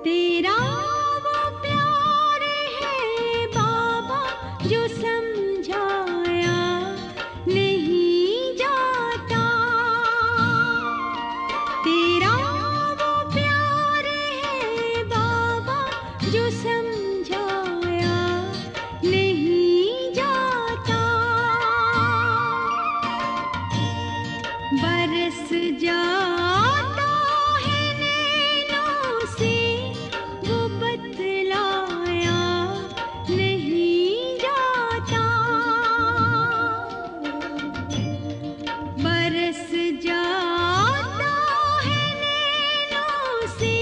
तेरा वो प्यार है बाबा जो समझाया नहीं जाता। तेरा वो प्यार है बाबा जो समझाया नहीं जाता। बरस जाता है नैनों से वो बतलाया नहीं जाता। बरस जाता है नैनों से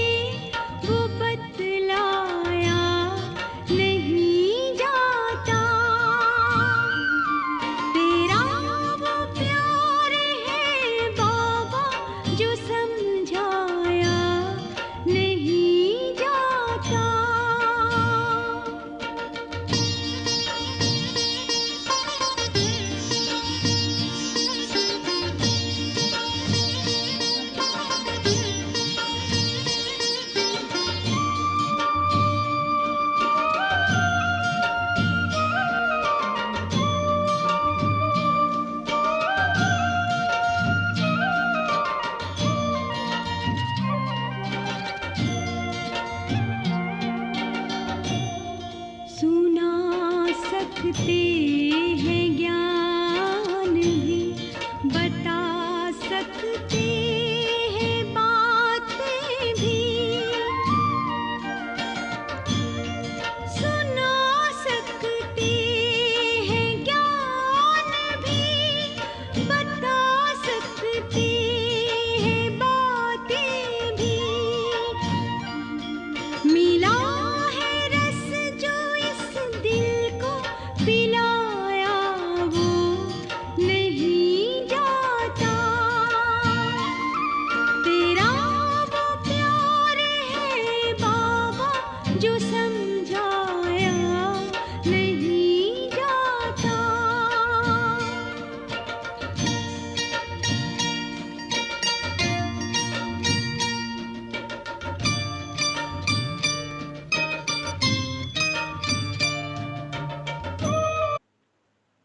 वो बतलाया नहीं जाता। तेरा वो प्यार है बाबा जो समझाया नहीं जाता। सुना सकते हैं ज्ञान भी, बता सकते हैं बातें भी। सुना सकते हैं ज्ञान भी, बता सकते हैं बातें भी। मिला है रस जो इस दिल को पिलाया वो नहीं जाता। तेरा वो प्यार है बाबा जो समझाया नहीं जाता।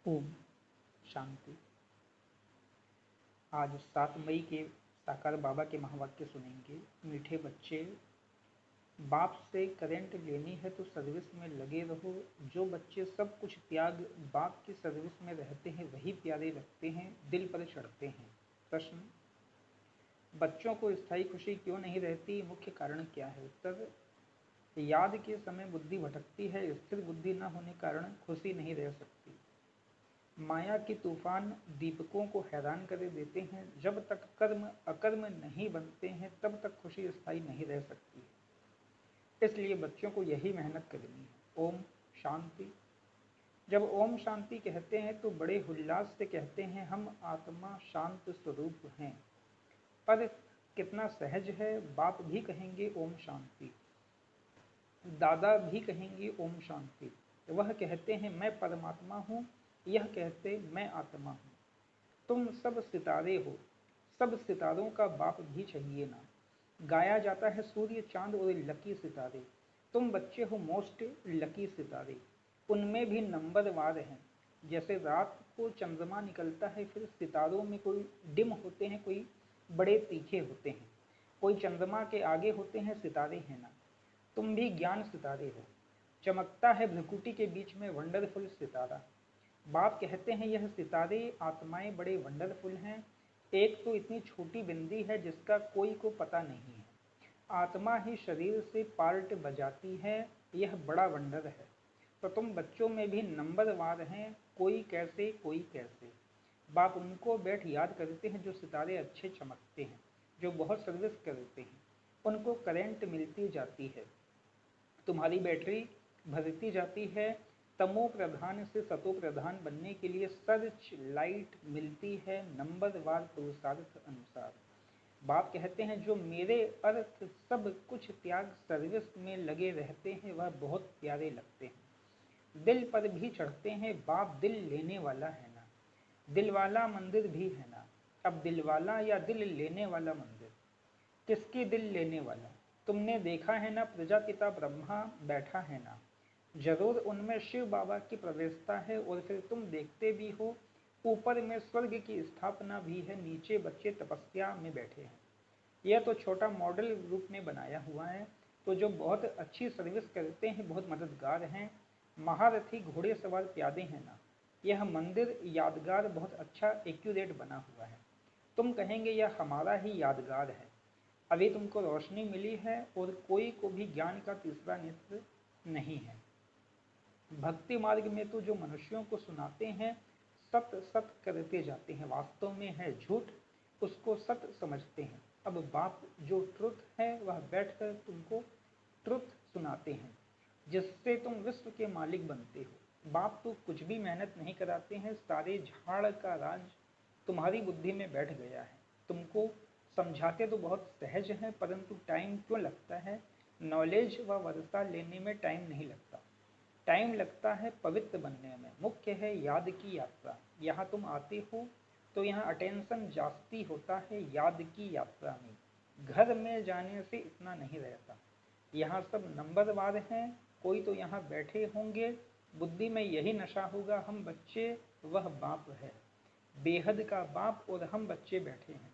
ओम शांति। आज 7 मई के साकार बाबा के महावाक्य सुनेंगे। मीठे बच्चे, बाप से करंट लेनी है तो सर्विस में लगे रहो। जो बच्चे सब कुछ त्याग बाप की सर्विस में रहते हैं वही प्यारे लगते हैं, दिल पर चढ़ते हैं। प्रश्न: बच्चों को स्थायी खुशी क्यों नहीं रहती? मुख्य कारण क्या है? उत्तर: याद के समय बुद्धि भटकती है। स्थिर बुद्धि न होने कारण खुशी नहीं रह सकती। माया के तूफान दीपकों को हैरान कर देते हैं। जब तक कर्म अकर्म नहीं बनते हैं तब तक खुशी स्थायी नहीं रह सकती है। इसलिए बच्चों को यही मेहनत करनी है। ओम शांति। जब ओम शांति कहते हैं तो बड़े उल्लास से कहते हैं हम आत्मा शांत स्वरूप हैं। पर कितना सहज है। बाप भी कहेंगे ओम शांति, दादा भी कहेंगे ओम शांति। वह कहते हैं मैं परमात्मा हूँ, यह कहते मैं आत्मा हूँ। तुम सब सितारे हो, सब सितारों का बाप भी चाहिए ना। गाया जाता है सूर्य चांद और लकी सितारे। तुम बच्चे हो मोस्ट लकी सितारे। उनमें भी नंबरवार हैं। जैसे रात को चंद्रमा निकलता है, फिर सितारों में कोई डिम होते हैं, कोई बड़े तीखे होते हैं, कोई चंद्रमा के आगे होते हैं, सितारे हैं ना। तुम भी ज्ञान सितारे हो। चमकता है भ्रकुटी के बीच में वंडरफुल सितारा। बाप कहते हैं यह सितारे आत्माएं बड़े वंडरफुल हैं। एक तो इतनी छोटी बिंदी है जिसका कोई को पता नहीं है। आत्मा ही शरीर से पार्ट बजाती है, यह बड़ा वंडर है। तो तुम बच्चों में भी नंबरवार हैं, कोई कैसे कोई कैसे। बाप उनको बैठ याद करते हैं जो सितारे अच्छे चमकते हैं, जो बहुत सर्विस करते हैं, उनको करंट मिलती जाती है। तुम्हारी बैटरी भरती जाती है। तमो प्रधान से सतो प्रधान बनने के लिए सर्च लाइट मिलती है नंबरवार पुरुषार्थ अनुसार। बाप कहते हैं जो मेरे अर्थ सब कुछ त्याग सर्विस में लगे रहते हैं वह बहुत प्यारे लगते हैं, दिल पर भी चढ़ते हैं। बाप दिल लेने वाला है ना, दिल वाला मंदिर भी है ना। अब दिल वाला या दिल लेने वाला मंदिर, किसकी दिल लेने वाला? तुमने देखा है ना प्रजापिता ब्रह्मा बैठा है ना, जरूर उनमें शिव बाबा की प्रवेशता है। और फिर तुम देखते भी हो ऊपर में स्वर्ग की स्थापना भी है, नीचे बच्चे तपस्या में बैठे हैं। यह तो छोटा मॉडल रूप में बनाया हुआ है। तो जो बहुत अच्छी सर्विस करते हैं, बहुत मददगार हैं, महारथी घोड़े सवार प्यादे हैं ना, यह मंदिर यादगार बहुत अच्छा एक्यूरेट बना हुआ है। तुम कहेंगे यह हमारा ही यादगार है। अभी तुमको रोशनी मिली है और कोई को भी ज्ञान का तीसरा नेत्र नहीं है। भक्ति मार्ग में तो जो मनुष्यों को सुनाते हैं सत सत करते जाते हैं, वास्तव में है झूठ, उसको सत्य समझते हैं। अब बाप जो ट्रुथ है वह बैठकर तुमको ट्रुथ सुनाते हैं, जिससे तुम विश्व के मालिक बनते हो। बाप तो कुछ भी मेहनत नहीं कराते हैं, सारे झाड़ का राज तुम्हारी बुद्धि में बैठ गया है। तुमको समझाते तो बहुत सहज है, परंतु टाइम क्यों लगता है? नॉलेज व वर्षा लेने में टाइम नहीं लगता, टाइम लगता है पवित्र बनने में। मुख्य है याद की यात्रा। यहाँ तुम आते हो तो यहाँ अटेंशन जास्ती होता है याद की यात्रा में। घर में जाने से इतना नहीं रहता। यहाँ सब नंबरवार हैं। कोई तो यहाँ बैठे होंगे, बुद्धि में यही नशा होगा, हम बच्चे वह बाप है, बेहद का बाप, और हम बच्चे बैठे हैं।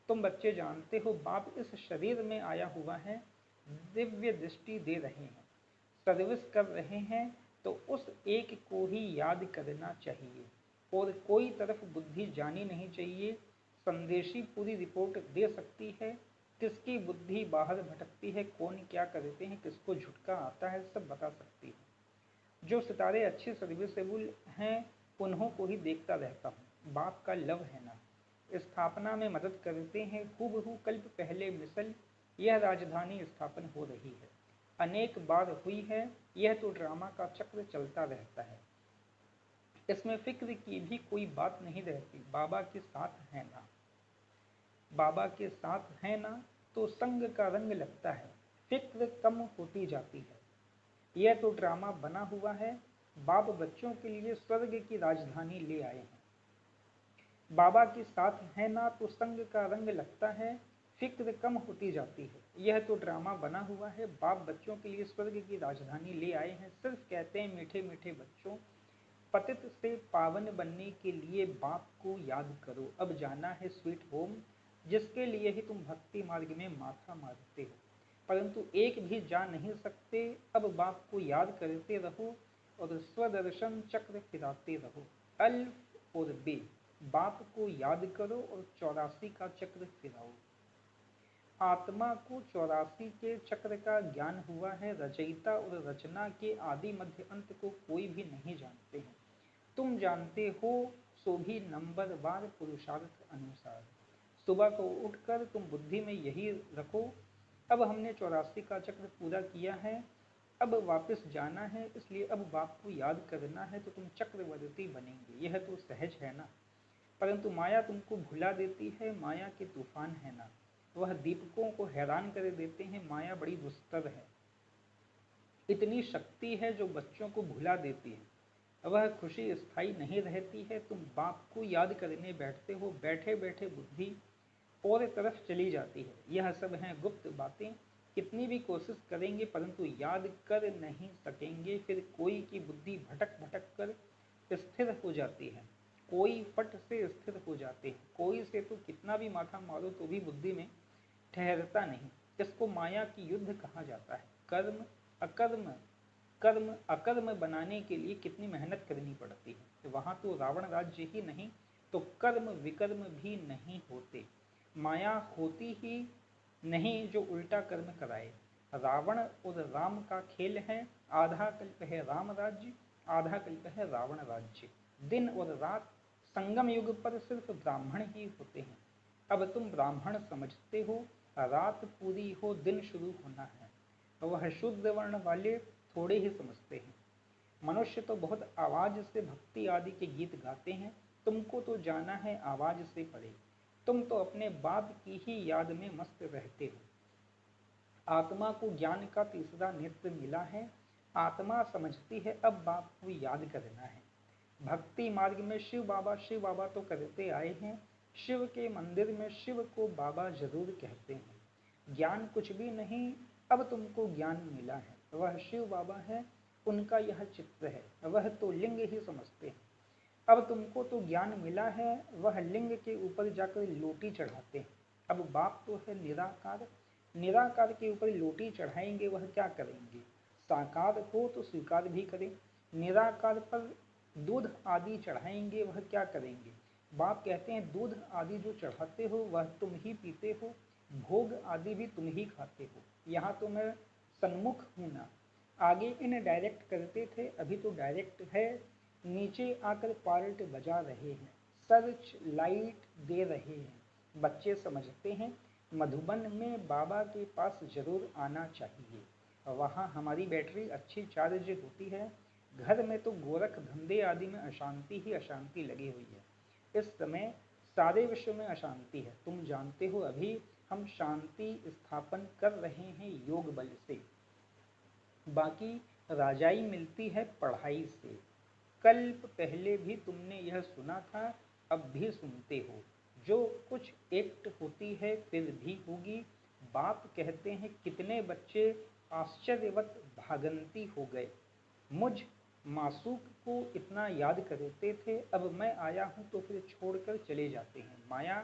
तुम बच्चे जानते हो बाप इस शरीर में आया हुआ है, दिव्य दृष्टि दे रहे हैं, सर्विस कर रहे हैं। तो उस एक को ही याद करना चाहिए और कोई तरफ बुद्धि जानी नहीं चाहिए। संदेशी पूरी रिपोर्ट दे सकती है, किसकी बुद्धि बाहर भटकती है, कौन क्या करते हैं, किसको झुटका आता है, सब बता सकती है। जो सितारे अच्छे सर्विसेबल हैं उन्हों को ही देखता रहता हूँ। बाप का लव है ना, स्थापना में मदद करते हैं। हूबहू कल्प पहले मिसल यह राजधानी स्थापन हो रही है, अनेक बार हुई है। यह तो ड्रामा का चक्र चलता रहता है, इसमें फिक्र की भी कोई बात नहीं रहती। बाबा के साथ है ना, बाबा के साथ है ना, तो संग का रंग लगता है, फिक्र कम होती जाती है। यह तो ड्रामा बना हुआ है। बाप बच्चों के लिए स्वर्ग की राजधानी ले आए हैं। बाबा के साथ है ना तो संग का रंग लगता है, फिक्र कम होती जाती है। यह तो ड्रामा बना हुआ है। बाप बच्चों के लिए स्वर्ग की राजधानी ले आए हैं। सिर्फ कहते हैं मीठे मीठे बच्चों, पतित से पावन बनने के लिए बाप को याद करो। अब जाना है स्वीट होम, जिसके लिए ही तुम भक्ति मार्ग में माथा मारते हो, परंतु एक भी जा नहीं सकते। अब बाप को याद करते रहो और स्वदर्शन चक्र फिराते रहो। अल्फ और बे, बाप को याद करो और 84 का चक्र फिराओ। आत्मा को 84 के चक्र का ज्ञान हुआ है। रचयिता और रचना के आदि मध्य अंत को कोई भी नहीं जानते हैं। तुम जानते हो, सो भी नंबरवार पुरुषार्थ अनुसार। सुबह को उठकर तुम बुद्धि में यही रखो, अब हमने 84 का चक्र पूरा किया है, अब वापस जाना है, इसलिए अब बाप को याद करना है, तो तुम चक्रवर्ती बनेंगे। यह तो सहज है ना, परंतु माया तुमको भुला देती है। माया के तूफान है ना, वह दीपकों को हैरान कर देते हैं। माया बड़ी दुस्तर है, इतनी शक्ति है जो बच्चों को भुला देती है। वह खुशी स्थायी नहीं रहती है। तुम बाप को याद करने बैठते हो, बैठे बैठे बुद्धि और तरफ चली जाती है। यह सब हैं गुप्त बातें, कितनी भी कोशिश करेंगे परंतु याद कर नहीं सकेंगे। फिर कोई की बुद्धि भटक भटक कर स्थिर हो जाती है, कोई फट से स्थिर हो जाते हैं, कोई से तो कितना भी माथा मारो तो भी बुद्धि में ठहरता नहीं। इसको माया की युद्ध कहा जाता है। कर्म अकर्म, कर्म अकर्म बनाने के लिए कितनी मेहनत करनी पड़ती है। तो वहाँ तो रावण राज्य ही नहीं तो कर्म विकर्म भी नहीं होते। माया होती ही नहीं जो उल्टा कर्म कराए। रावण और राम का खेल है, आधा कल्प है राम राज्य, आधा कल्प है रावण राज्य। दिन और रात संगम युग पर सिर्फ ब्राह्मण ही होते हैं। अब तुम ब्राह्मण समझते हो, रात पूरी हो दिन शुरू होना है, वह शुद्ध वर्ण वाले थोड़े ही समझते हैं। मनुष्य तो बहुत आवाज से भक्ति आदि के गीत गाते हैं, तुमको तो जाना है आवाज से परे। तुम तो अपने बाप की ही याद में मस्त रहते हो। आत्मा को ज्ञान का तीसरा नेत्र मिला है, आत्मा समझती है अब बाप को याद करना है। भक्ति मार्ग में शिव बाबा तो करते आए हैं। शिव के मंदिर में शिव को बाबा जरूर कहते हैं। ज्ञान कुछ भी नहीं, अब तुमको ज्ञान मिला है, वह शिव बाबा है, उनका यह चित्र है, वह तो लिंग ही समझते हैं। अब तुमको तो ज्ञान मिला है, वह लिंग के ऊपर जाकर लोटी चढ़ाते हैं। अब बाप तो है निराकार, निराकार के ऊपर लोटी चढ़ाएंगे, वह क्या करेंगे? साकार हो तो स्वीकार भी करें। निराकार पर दूध आदि चढ़ाएंगे, वह क्या करेंगे? बाप कहते हैं दूध आदि जो चढ़ाते हो वह तुम ही पीते हो, भोग आदि भी तुम ही खाते हो। यहाँ तो मैं सन्मुख हूँ ना। आगे इन डायरेक्ट करते थे, अभी तो डायरेक्ट है। नीचे आकर पार्ट बजा रहे हैं, सर्च लाइट दे रहे हैं। बच्चे समझते हैं मधुबन में बाबा के पास जरूर आना चाहिए, वहाँ हमारी बैटरी अच्छी चार्ज होती है। घर में तो गोरख धंधे आदि में अशांति ही अशांति लगी हुई है। इस समय सारे विश्व में अशांति है, तुम जानते हो। अभी हम शांति स्थापन कर रहे हैं योग बल से, बाकी राजाई मिलती है पढ़ाई से। कल्प पहले भी तुमने यह सुना था, अब भी सुनते हो। जो कुछ एक्ट होती है फिर भी होगी। बाप कहते हैं कितने बच्चे आश्चर्यवत भागंती हो गए, मुझ मासूक को इतना याद करते थे, अब मैं आया हूँ तो फिर छोड़कर चले जाते हैं। माया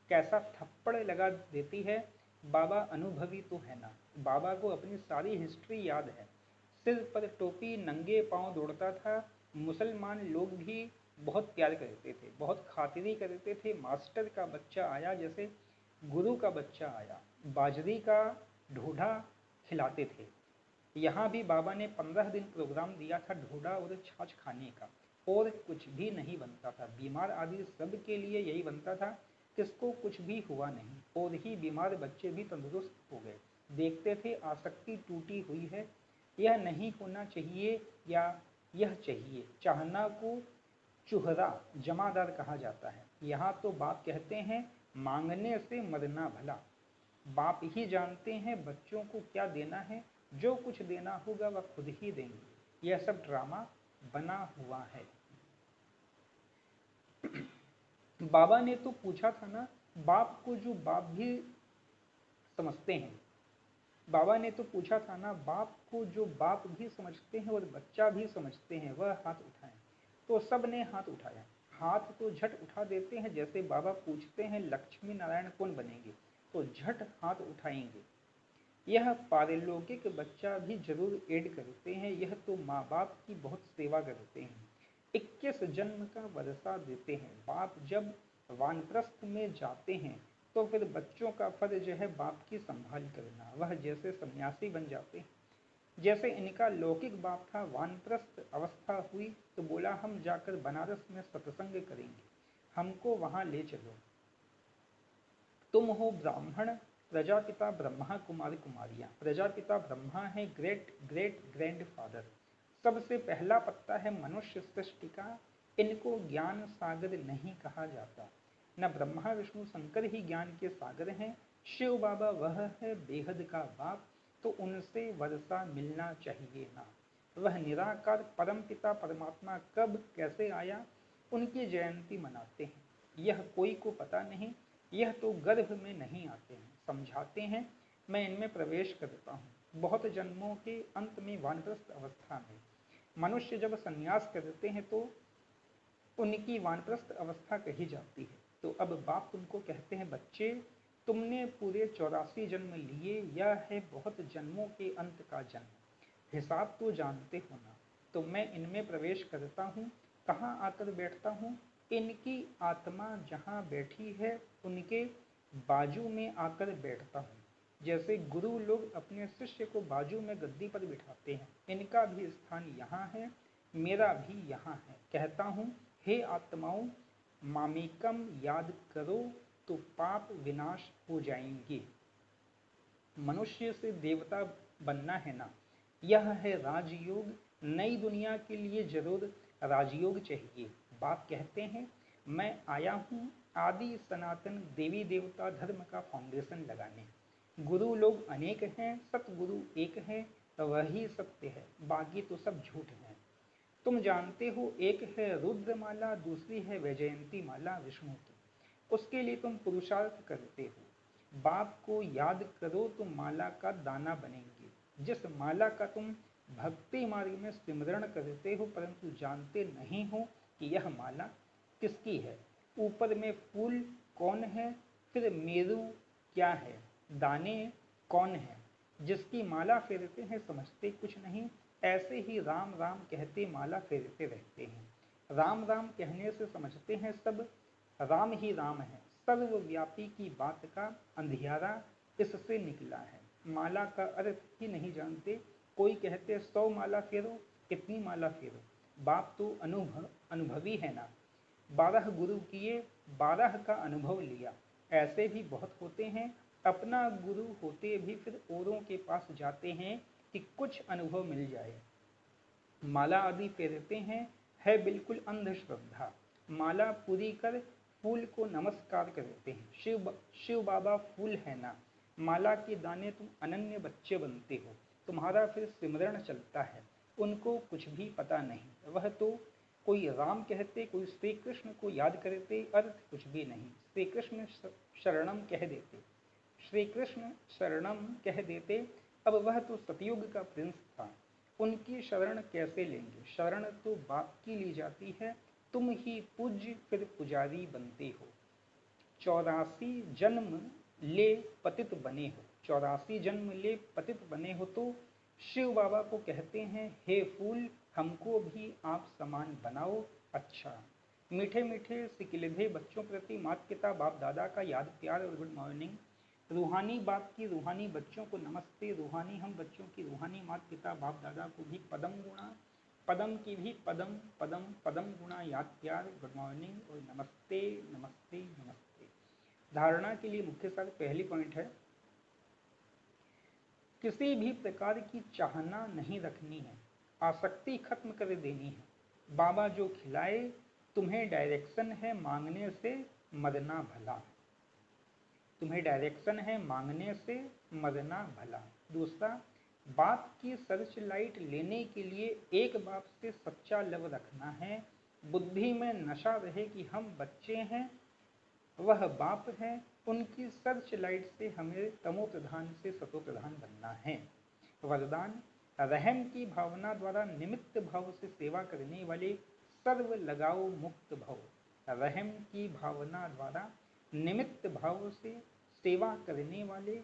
कैसा थप्पड़ लगा देती है। बाबा अनुभवी तो है ना, बाबा को अपनी सारी हिस्ट्री याद है। सिर पर टोपी, नंगे पांव दौड़ता था। मुसलमान लोग भी बहुत प्यार करते थे, बहुत खातिरी करते थे। मास्टर का बच्चा आया जैसे गुरु का बच्चा आया, बाजरी का ढोढा खिलाते थे। यहाँ भी बाबा ने 15 दिन प्रोग्राम दिया था ढोढा और छाछ खाने का, और कुछ भी नहीं बनता था। बीमार आदि सब के लिए यही बनता था, किसको कुछ भी हुआ नहीं, और ही बीमार बच्चे भी तंदुरुस्त हो गए। देखते थे आसक्ति टूटी हुई है, यह नहीं होना चाहिए या यह चाहिए। चाहना को चुहरा जमादार कहा जाता है। यहाँ तो बाप कहते हैं मांगने से मरना भला। बाप ही जानते हैं बच्चों को क्या देना है, जो कुछ देना होगा वह खुद ही देंगे। यह सब ड्रामा बना हुआ है। बाबा ने तो पूछा था ना, बाप को जो बाप भी समझते हैं, बाबा ने तो पूछा था ना, बाप को जो बाप भी समझते हैं और बच्चा भी समझते हैं वह हाथ उठाएं। तो सब ने हाथ उठाया। हाथ तो झट उठा देते हैं, जैसे बाबा पूछते हैं लक्ष्मी नारायण कौन बनेंगे, तो झट हाथ उठाएंगे। यह पारलौकिक बच्चा भी जरूर ऐड करते हैं, यह तो माँ बाप की बहुत सेवा करते हैं। 21 जन्म का वर्षा देते हैं। बाप जब वानप्रस्थ में जाते हैं तो फिर बच्चों का फर्ज है बाप की संभाल करना। वह जैसे सन्यासी बन जाते हैं, जैसे इनका लौकिक बाप था। वानप्रस्थ अवस्था हुई तो बोला हम जाकर बनारस में सत्संग करेंगे, हमको वहां ले चलो। तुम हो ब्राह्मण, प्रजापिता ब्रह्मा कुमार कुमारियां। प्रजापिता ब्रह्मा है, ग्रेट ग्रेट ग्रैंड फादर। सबसे पहला पत्ता है मनुष्य सृष्टि का। इनको ज्ञान सागर नहीं कहा जाता, न ब्रह्मा विष्णु शंकर ही ज्ञान के सागर हैं। शिव बाबा वह है बेहद का बाप, तो उनसे वर्षा मिलना चाहिए ना। वह निराकार परम पिता परमात्मा कब कैसे आया, उनकी जयंती मनाते हैं। यह कोई को पता नहीं, यह तो गर्भ में नहीं आते हैं, समझाते हैं। मैं इनमें प्रवेश करता हूँ। बहुत जन्मों के अंत में वानप्रस्थ अवस्था में मनुष्य जब संन्यास करते हैं तो उनकी वानप्रस्थ अवस्था कही जाती है। तो अब बाप तुमको कहते हैं बच्चे, तुमने पूरे 84 जन्म लिए, यह है बहुत जन्मों के अंत का जन्म। हिसाब तो जानते हो ना। तो मैं इनमें प्रवेश करता हूँ, कहाँ आकर बैठता हूँ? इनकी आत्मा जहाँ बैठी है उनके बाजू में आकर बैठता हूँ। जैसे गुरु लोग अपने शिष्य को बाजू में गद्दी पर बिठाते हैं, इनका भी स्थान यहाँ है, मेरा भी यहाँ है। कहता हूँ हे आत्माओं, मामेकम याद करो तो पाप विनाश हो जाएंगे। मनुष्य से देवता बनना है ना, यह है राजयोग। नई दुनिया के लिए जरूर राजयोग चाहिए। बाप कहते हैं मैं आया हूँ आदि सनातन देवी देवता धर्म का फाउंडेशन लगाने। गुरु लोग अनेक हैं, सतगुरु एक है, वही सत्य है, बाकी तो सब झूठ है। तुम जानते हो एक है रुद्रमाला, दूसरी है वैजयंती माला विष्णु की, उसके लिए तुम पुरुषार्थ करते हो। बाप को याद करो तो माला का दाना बनेंगे। जिस माला का तुम भक्ति मार्ग में सिमरण करते हो परंतु जानते नहीं हो कि यह माला किसकी है, ऊपर में फूल कौन है, फिर मेरू क्या है, दाने कौन है, जिसकी माला फेरते हैं समझते कुछ नहीं, ऐसे ही राम राम कहते माला फेरते रहते हैं। राम राम कहने से समझते हैं सब राम ही राम है, सर्वव्यापी की बात का अंधियारा इससे निकला है। माला का अर्थ ही नहीं जानते, कोई कहते 100 माला फेरो, कितनी माला फेरो, बाप तो अनुभवी है ना, 12 गुरु किए 12 का अनुभव लिया। ऐसे भी बहुत होते हैं, अपना गुरु होते भी फिर औरों के पास जाते हैं कि कुछ अनुभव मिल जाए। माला आदि फेरते हैं, है बिल्कुल अंधश्रद्धा। माला पूरी कर फूल को नमस्कार करते हैं। शिव बाबा फूल है ना, माला के दाने तुम अनन्य बच्चे बनते हो, तुम्हारा फिर सिमरण चलता है, उनको कुछ भी पता नहीं। वह तो कोई राम कहते, कोई श्री कृष्ण को याद करते, अर्थ कुछ भी नहीं। श्री कृष्ण शरणम कह देते, श्री कृष्ण शरणम कह देते। अब वह तो सतयुग का प्रिंस था, उनकी शरण कैसे लेंगे, शरण तो बाप की ली जाती है, तुम ही पूज्य फिर पुजारी बनते हो। 84 जन्म ले पतित बने हो, 84 जन्म ले पतित बने हो तो शिव बाबा को कहते हैं हे फूल हमको भी आप समान बनाओ। अच्छा, मीठे मीठे सिकिलधे बच्चों प्रति माता पिता बाप दादा का याद प्यार और गुड मॉर्निंग। रूहानी बाप की रूहानी बच्चों को नमस्ते, रूहानी हम बच्चों की रूहानी माता पिता बाप दादा को भी पदम गुणा, पदम की भी पदम पदम पदम गुणा याद प्यार गुड मॉर्निंग और नमस्ते नमस्ते नमस्ते। धारणा के लिए मुख्य सार पहली पॉइंट है, किसी भी प्रकार की चाहना नहीं रखनी है, आसक्ति खत्म कर देनी है। बाबा जो खिलाए तुम्हें डायरेक्शन है मांगने से मरना भला, तुम्हें डायरेक्शन है मांगने से मरना भला। दूसरा, बाप की सर्च लाइट लेने के लिए एक बाप से सच्चा लव रखना है, बुद्धि में नशा रहे कि हम बच्चे हैं वह बाप है, उनकी सर्च लाइट से हमें तमो प्रधान से सतो प्रधान बनना है। वरदान, रहम की भावना द्वारा निमित्त भाव से सेवा करने वाले सर्व लगाओ मुक्त भव। रहम की भावना द्वारा निमित्त भाव से सेवा करने वाले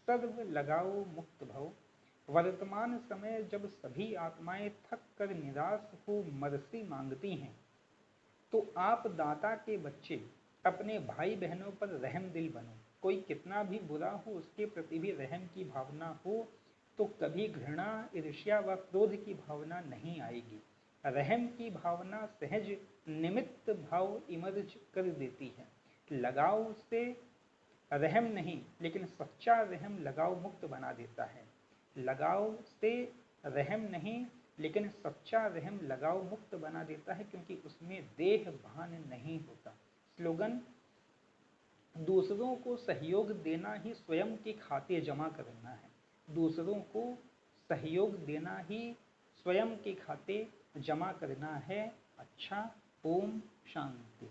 सर्व लगाओ मुक्त भव। वर्तमान समय जब सभी आत्माएं थक कर निराश हो मर्सी मांगती हैं तो आप दाता के बच्चे अपने भाई बहनों पर रहम दिल बनो। कोई कितना भी बुरा हो उसके प्रति भी रहम की भावना हो तो कभी घृणा ईर्ष्या व क्रोध की भावना नहीं आएगी। रहम की भावना सहज निमित्त भाव इमर्ज कर देती है। लगाव से रहम नहीं लेकिन सच्चा रहम लगाव मुक्त बना देता है। लगाव से रहम नहीं लेकिन सच्चा रहम लगाव मुक्त बना देता है क्योंकि उसमें देह भान नहीं होता। स्लोगन, दूसरों को सहयोग देना ही स्वयं के खाते जमा करना है, दूसरों को सहयोग देना ही स्वयं के खाते जमा करना है। अच्छा, ओम शांति।